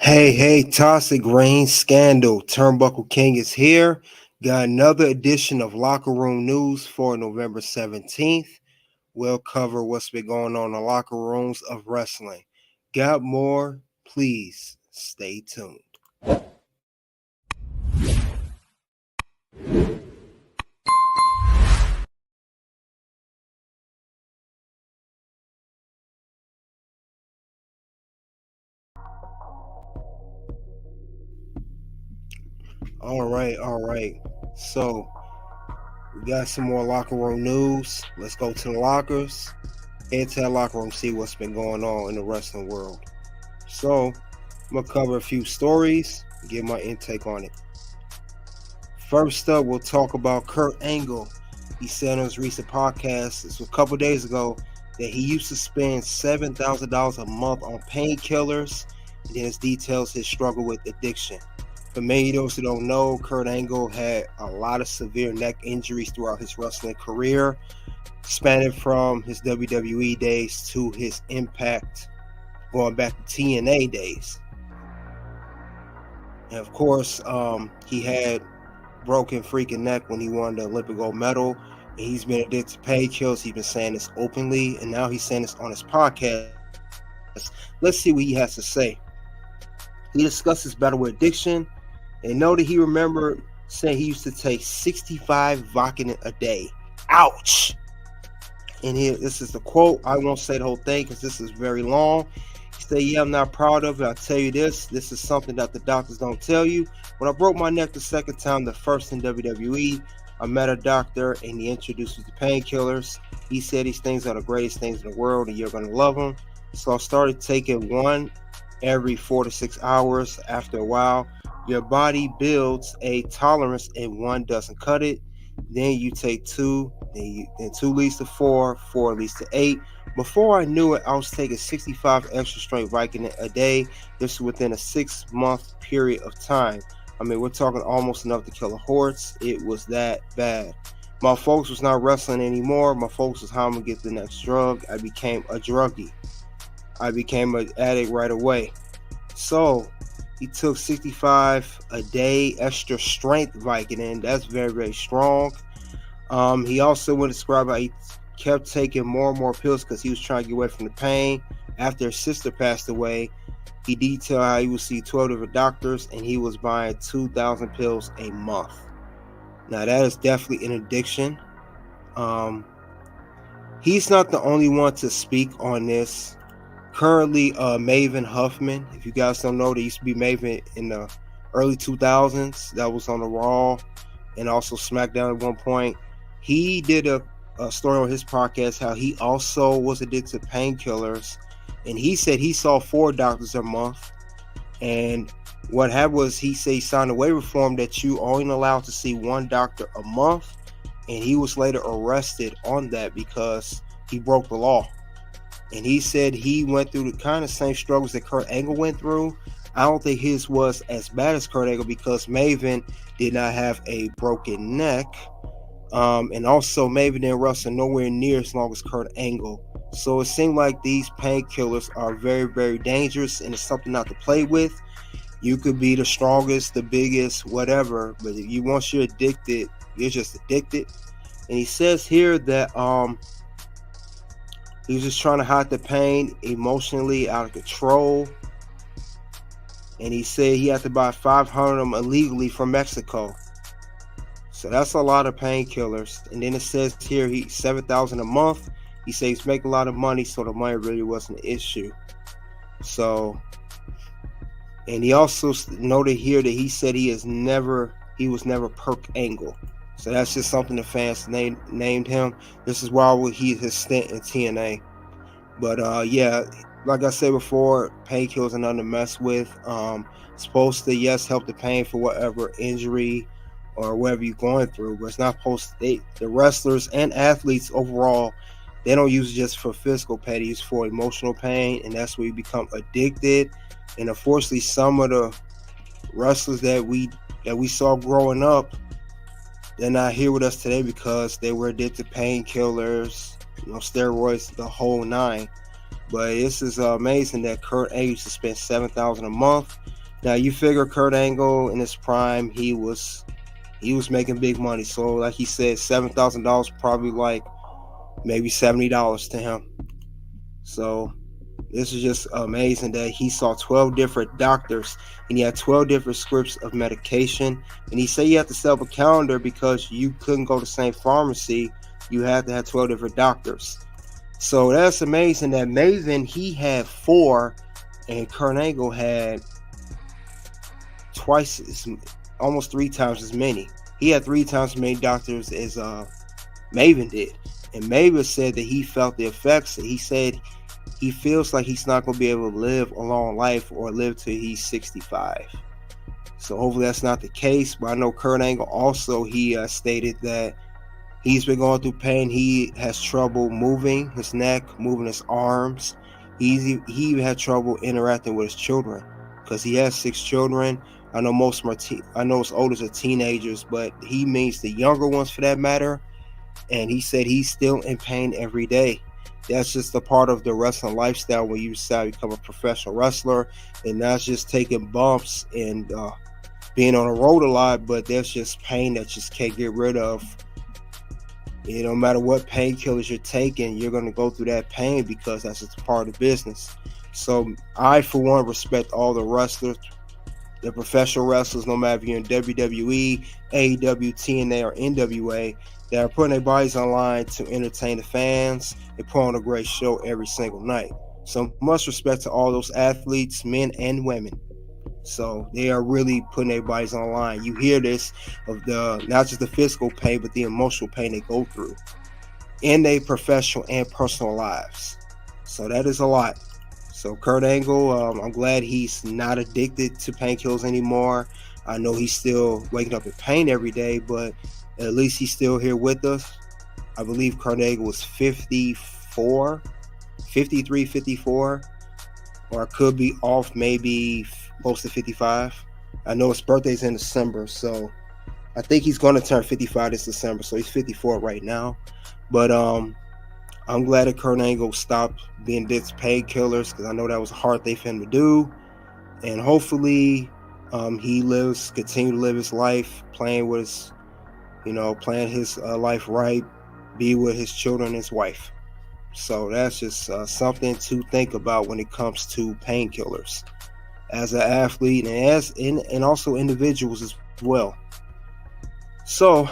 Hey, Toxic Rain Scandal. Turnbuckle King is here. Got another edition of Locker Room News for November 17th. We'll cover what's been going on in the locker rooms of wrestling. Got more? Please stay tuned. All right. So, we got some more locker room news. Let's go to the lockers. Head to the locker room, see what's been going on in the wrestling world. So, I'm going to cover a few stories, give my intake on it. First up, we'll talk about Kurt Angle. He said on his recent podcast, this was a couple days ago, that he used to spend $7,000 a month on painkillers. And then it details his struggle with addiction. For many of those who don't know, Kurt Angle had a lot of severe neck injuries throughout his wrestling career, spanning from his WWE days to his Impact, going back to TNA days. And of course, he had broken freaking neck when he won the Olympic gold medal. And he's been addicted to painkillers. He's been saying this openly, and now he's saying this on his podcast. Let's see what he has to say. He discussed his battle with addiction and noted he remembered saying he used to take 65 Vicodin a day. Ouch! And here, this is the quote. I won't say the whole thing because this is very long. He said, "Yeah, I'm not proud of it. I'll tell you this. This is something that the doctors don't tell you. When I broke my neck the second time, the first in WWE, I met a doctor and he introduced me to painkillers. He said these things are the greatest things in the world and you're going to love them. So I started taking one every 4 to 6 hours. After a while, your body builds a tolerance and one doesn't cut it. Then you take two, then 2 leads to 4, 4 leads to 8. Before I knew it, I was taking 65 extra strength Vicodin a day. This was within a 6-month period of time. I mean, we're talking almost enough to kill a horse. It was that bad. My focus was not wrestling anymore. My focus was how I'm going to get the next drug. I became a druggie. I became an addict right away." So he took 65 a day extra strength Vicodin. That's very, very strong. He also would describe how he kept taking more and more pills because he was trying to get away from the pain. After his sister passed away, he detailed how he would see 12 different doctors and he was buying 2,000 pills a month. Now that is definitely an addiction. He's not the only one to speak on this. Currently, Maven Huffman, if you guys don't know, there used to be Maven in the early 2000s. That was on the Raw and also SmackDown at one point. He did a story on his podcast how he also was addicted to painkillers. And he said he saw 4 doctors a month. And what happened was he said he signed a waiver form that you only allowed to see 1 doctor a month. And he was later arrested on that because he broke the law. And he said he went through the kind of same struggles that Kurt Angle went through. I don't think his was as bad as Kurt Angle because Maven did not have a broken neck. And also Maven didn't wrestle nowhere near as long as Kurt Angle. So it seemed like these painkillers are very, very dangerous and it's something not to play with. You could be the strongest, the biggest, whatever. But if once you're addicted, you're just addicted. And he says here that he was just trying to hide the pain, emotionally out of control. And he said he had to buy 500 of them illegally from Mexico. So that's a lot of painkillers. And then it says here he's $7,000 a month. He says he's making a lot of money, so the money really wasn't an issue. So, and he also noted here that he said he was never Perk Angle. So that's just something the fans named him. This is why his stint in TNA. But yeah, like I said before, painkillers are nothing to mess with. Supposed to, yes, help the pain for whatever injury or whatever you're going through, but it's not supposed to. The wrestlers and athletes overall, they don't use it just for physical pain, they use it for emotional pain, and that's where you become addicted. And unfortunately, some of the wrestlers that we saw growing up, they're not here with us today because they were addicted to painkillers, steroids, the whole 9. But this is amazing that Kurt Angle used to spend $7,000 a month. Now you figure Kurt Angle in his prime, he was making big money. So like he said, $7,000 probably like maybe $70 to him. So this is just amazing that he saw 12 different doctors and he had 12 different scripts of medication. And he said you had to set up a calendar because you couldn't go to the same pharmacy. You had to have 12 different doctors. So that's amazing that Maven, he had 4 and Kurt Angle had twice as, almost 3 times as many. He had 3 times as many doctors as Maven did. And Maven said that he felt the effects. He said he feels like he's not going to be able to live a long life or live till he's 65. So hopefully that's not the case. But I know Kurt Angle also, he stated that he's been going through pain. He has trouble moving his neck, moving his arms. He even had trouble interacting with his children because he has 6 children. I know most of I know his oldest are teenagers, but he means the younger ones for that matter. And he said he's still in pain every day. That's just a part of the wrestling lifestyle when you decide to become a professional wrestler, and that's just taking bumps and being on the road a lot. But there's just pain that you just can't get rid of. You know, no matter what painkillers you're taking, you're going to go through that pain because that's just part of the business. So I, for one, respect all the wrestlers, the professional wrestlers, no matter if you're in WWE, AEW, TNA, or NWA, that are putting their bodies on line to entertain the fans and put on a great show every single night. So much respect to all those athletes, men and women. So they are really putting their bodies on line. You hear this of the not just the physical pain, but the emotional pain they go through in their professional and personal lives. So that is a lot. So Kurt Angle, I'm glad he's not addicted to painkillers anymore. I know he's still waking up in pain every day, but at least he's still here with us. I believe Kurt Angle was 54, 53, 54, or I could be off, maybe close to 55. I know his birthday's in December, so I think he's going to turn 55 this December, so he's 54 right now. But I'm glad that Kurt Angle stopped being addicted to painkillers because I know that was a hard thing for him to do. And hopefully he continue to live his life, playing his life right, be with his children and his wife. So that's just something to think about when it comes to painkillers as an athlete and also individuals as well. So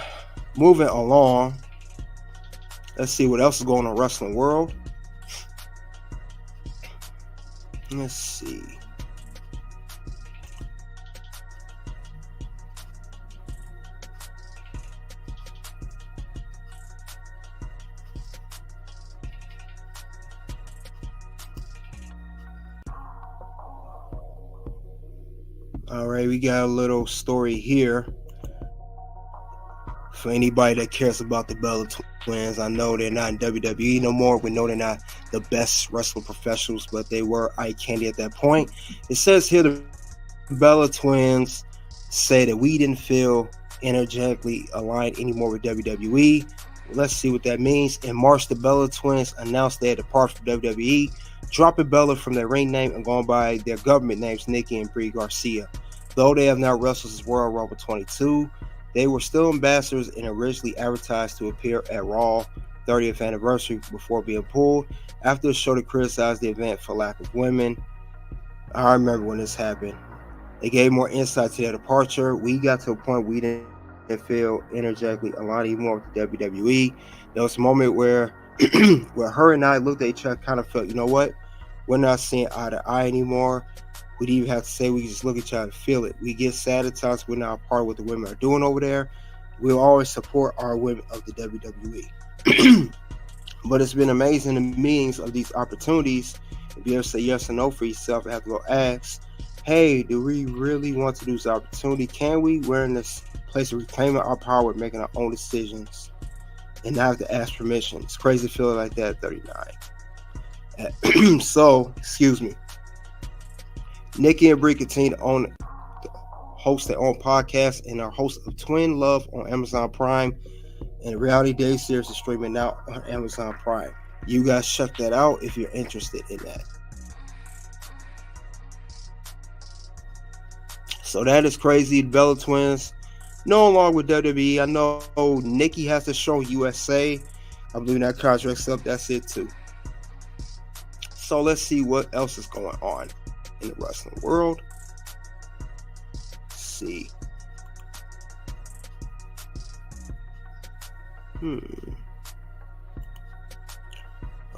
moving along, let's see what else is going on in the wrestling world. Let's see. All right, we got a little story here for anybody that cares about the Bella Twins. I know they're not in WWE no more. We know they're not the best wrestling professionals, but they were eye candy at that point. It says here the Bella Twins say that we didn't feel energetically aligned anymore with WWE. Let's see what that means. In March, the Bella Twins announced they had departed from WWE, dropping Bella from their ring name and going by their government names, Nikki and Brie Garcia. Though they have now wrestled as Royal Rumble 22, they were still ambassadors and originally advertised to appear at Raw 30th anniversary before being pulled after the show to criticize the event for lack of women. I remember when this happened. They gave more insight to their departure. We got to a point we didn't feel energetically aligned anymore with the WWE. There was a moment where her and I looked at each other, kind of felt, you know what? We're not seeing eye to eye anymore. We didn't even have to say, we just look at each other and feel it. We get sad at times we're not a part of what the women are doing over there. We'll always support our women of the WWE. But it's been amazing the meetings of these opportunities to be able to say yes or no for yourself and have to go ask, hey, do we really want to do this opportunity? Can we? We're in this place of reclaiming our power, making our own decisions, and not have to ask permission. It's crazy to feel like that at 39. So, excuse me. Nikki and Brie continue to host their own podcast and are hosts of Twin Love on Amazon Prime, and the reality day series is streaming now on Amazon Prime. You guys check that out if you're interested in that. So that is crazy. The Bella Twins no longer with WWE. I know Nikki has to show USA. I believe that contract's up. That's it too. So let's see what else is going on in the wrestling world. Let's see.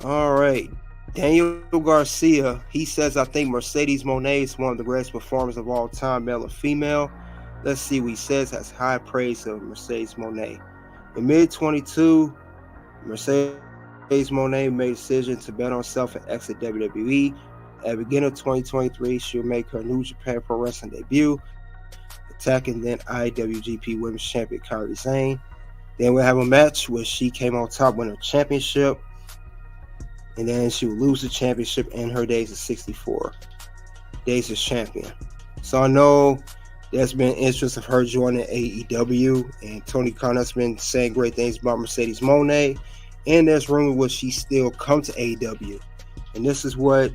All right. Daniel Garcia, he says, I think Mercedes Moné is one of the greatest performers of all time, male or female. Let's see what he says. Has high praise of Mercedes Moné. In mid-22, Mercedes Moné made a decision to bet on herself and exit WWE. At the beginning of 2023, she'll make her New Japan Pro Wrestling debut, attacking then IWGP Women's Champion Kairi Sane. Then we'll have a match where she came on top winning a championship, and then she will lose the championship in her days of 64 days as champion. So I know there's been interest of her joining AEW, and Tony Khan has been saying great things about Mercedes Moné, and there's rumor will she still come to AEW. And this is what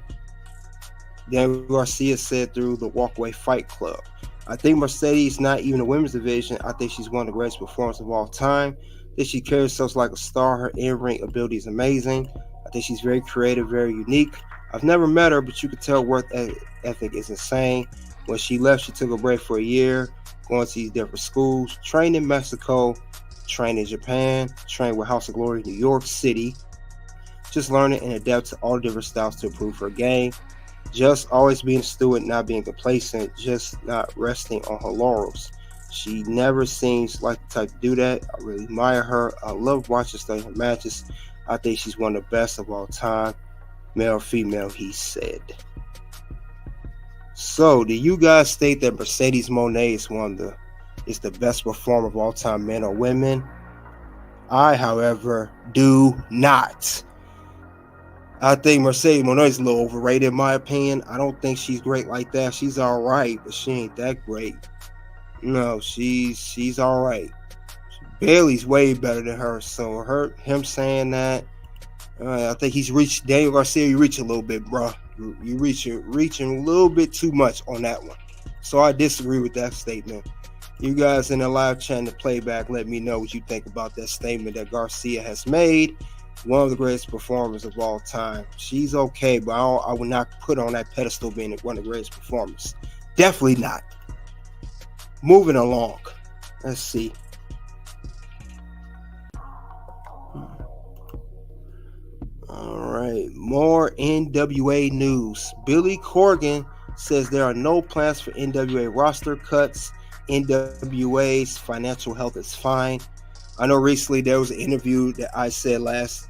Daniel Garcia said through the Walkaway Fight Club. I think Mercedes, not even the women's division, I think she's one of the greatest performers of all time. I think she carries herself like a star. Her in-ring ability is amazing. I think she's very creative, very unique. I've never met her, but you could tell work ethic is insane. When she left, she took a break for a year, going to these different schools, trained in Mexico, trained in Japan, trained with House of Glory, New York City, just learning and adapt to all different styles to improve her game. Just always being a steward, not being complacent, just not resting on her laurels. She never seems like the type to do that. I really admire her. I love watching studying her matches. I think she's one of the best of all time, male or female, he said. So, do you guys think that Mercedes Moné is the best performer of all time, men or women? I, however, do not. I think Mercedes Moné is a little overrated in my opinion. I don't think she's great like that. She's all right, but she ain't that great. No, she's all right. Bailey's way better than her. So him saying that, I think he's reached Daniel Garcia. You reach a little bit, bro. You reaching a little bit too much on that one. So I disagree with that statement. You guys in the live chat and the playback, let me know what you think about that statement that Garcia has made. One of the greatest performers of all time. She's okay, but I would not put on that pedestal being one of the greatest performers. Definitely not. Moving along. Let's see. All right. More NWA news. Billy Corgan says there are no plans for NWA roster cuts. NWA's financial health is fine. I know recently there was an interview that I said last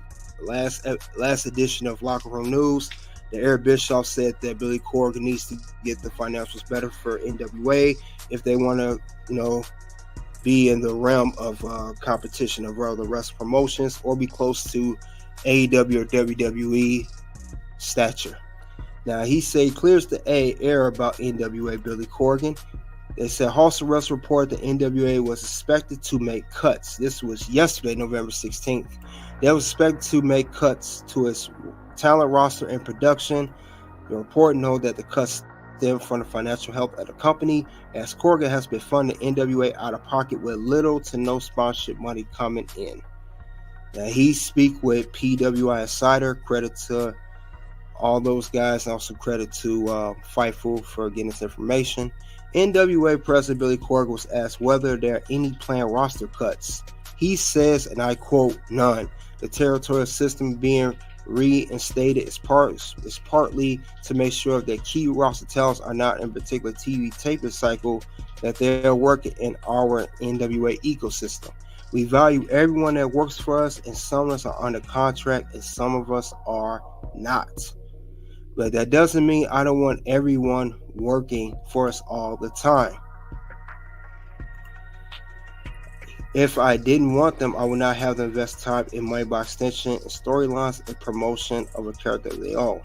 edition of Locker Room News that Eric Bischoff said that Billy Corgan needs to get the financials better for NWA if they want to, be in the realm of competition of other wrestling promotions or be close to AEW or WWE stature. Now he said clears the air about NWA Billy Corgan. They said Hustle Russ reported that NWA was expected to make cuts. This was yesterday, November 16th. They was expected to make cuts to its talent roster and production. The report noted that the cuts stem from the financial health of the company, as Corgan has been funding NWA out of pocket with little to no sponsorship money coming in. Now he speak with PWI Insider. Credit to all those guys, and also credit to Fightful for getting this information. NWA President Billy Corgan was asked whether there are any planned roster cuts. He says, and I quote, none. The territorial system being reinstated is partly to make sure that key roster talents are not in particular TV taping cycle, that they're working in our NWA ecosystem. We value everyone that works for us, and some of us are under contract and some of us are not. But that doesn't mean I don't want everyone working for us all the time. If I didn't want them, I would not have them invest time in money by extension and storylines and promotion of a character they own.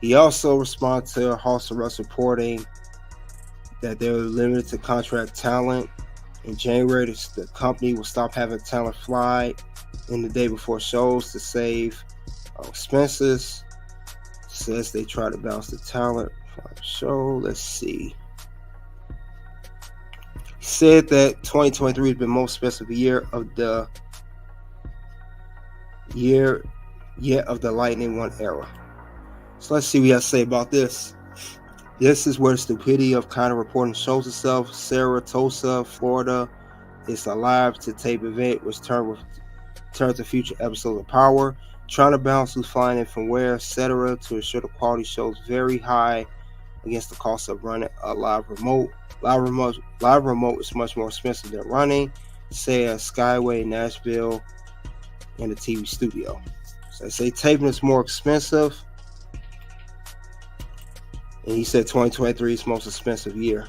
He also responded to Hustle Russ reporting that they were limited to contract talent. In January, the company will stop having talent fly in the day before shows to save expenses. Says they try to balance the talent for the show. Let's see. said that 2023 has been most expensive year of the Lightning One era. So let's see what he has to say about this. This is where the stupidity of kind of reporting shows itself. Saratoga, Florida is a live to tape event which turns to future episodes of Power, trying to balance who's flying in from where, etc., to ensure the quality shows very high against the cost of running a live remote. Live remote is much more expensive than running, say, a Skyway, Nashville, in a TV studio. So they say taping is more expensive. And he said 2023 is most expensive year.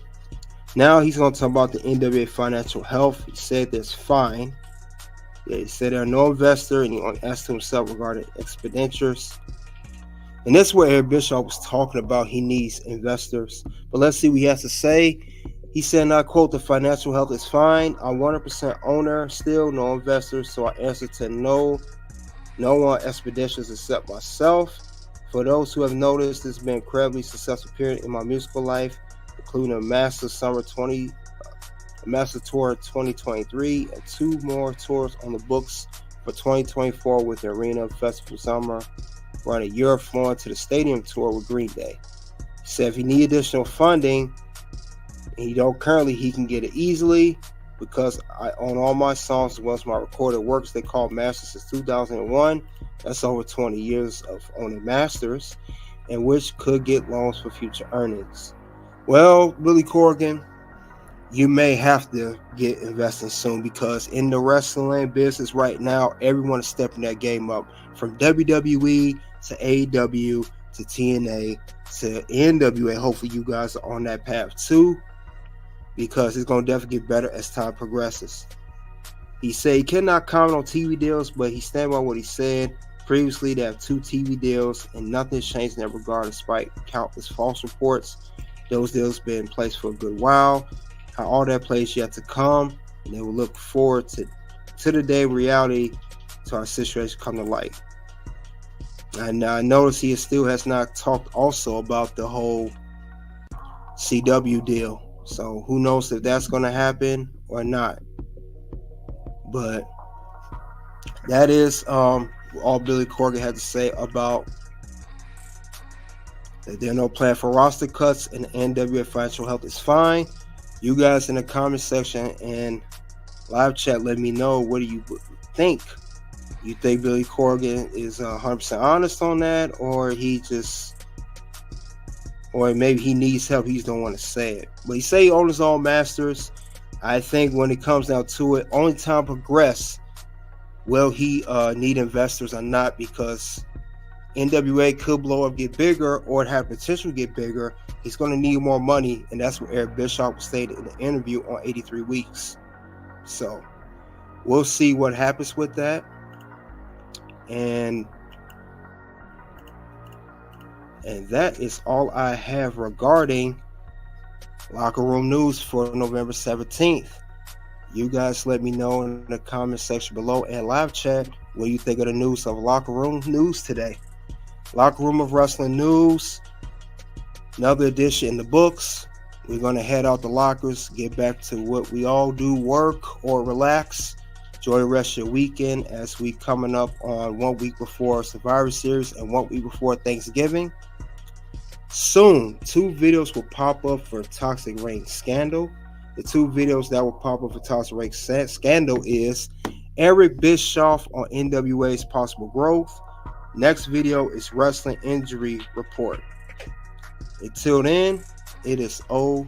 Now he's going to talk about the NWA financial health. He said that's fine. Yeah, he said there are no investor, and he asked himself regarding expenditures. And that's what Eric Bischoff was talking about. He needs investors. But let's see what he has to say. He said, and I quote, the financial health is fine. I'm 100% owner, still no investors. So I answer to no one expeditions except myself. For those who have noticed, this has been an incredibly successful period in my musical life, including a massive massive tour 2023 and 2 more tours on the books for 2024 with the Arena Festival Summer, running Europe, flowing to the stadium tour with Green Day. He said if he need additional funding, and he can get it easily because I own all my songs as well as my recorded works. They call masters since 2001. That's over 20 years of owning masters, and which could get loans for future earnings. Well, Billy Corgan, you may have to get investing soon, because in the wrestling business right now, everyone is stepping that game up, from WWE to AEW to TNA to NWA. Hopefully you guys are on that path too, because it's going to definitely get better as time progresses. He said he cannot comment on TV deals, but he stand by what he said. Previously, they have 2 TV deals, and nothing's changed in that regard despite countless false reports. Those deals been in place for a good while. How all that plays yet to come, and they will look forward to the day reality to our situation come to light. And I notice he still has not talked also about the whole CW deal. So who knows if that's going to happen or not. But that is all Billy Corgan had to say about that. There are no plan for roster cuts, and the NWA financial health is fine. You guys in the comment section and live chat, let me know, what do you think? You think Billy Corgan is 100% honest on that, or maybe he needs help, he just don't want to say it? But he say he owns all masters. I think when it comes down to it, only time progress will he need investors or not, because NWA could blow up, get bigger, or it have potential to get bigger. He's going to need more money, and that's what Eric Bischoff stated in the interview on 83 Weeks. So we'll see what happens with that. And that is all I have regarding Locker Room News for November 17th. You guys let me know in the comment section below and live chat what you think of the news of Locker Room News today. Locker Room of Wrestling News, another edition in the books. We're going to head out the lockers, get back to what we all do, work or relax. Enjoy the rest of your weekend as we coming up on 1 week before Survivor Series and 1 week before Thanksgiving. Soon, 2 videos will pop up for Toxic Reigns Scandal. The 2 videos that will pop up for Toxic Reigns Scandal is Eric Bischoff on NWA's possible growth. Next video is Wrestling Injury Report. Until then, it is OUT.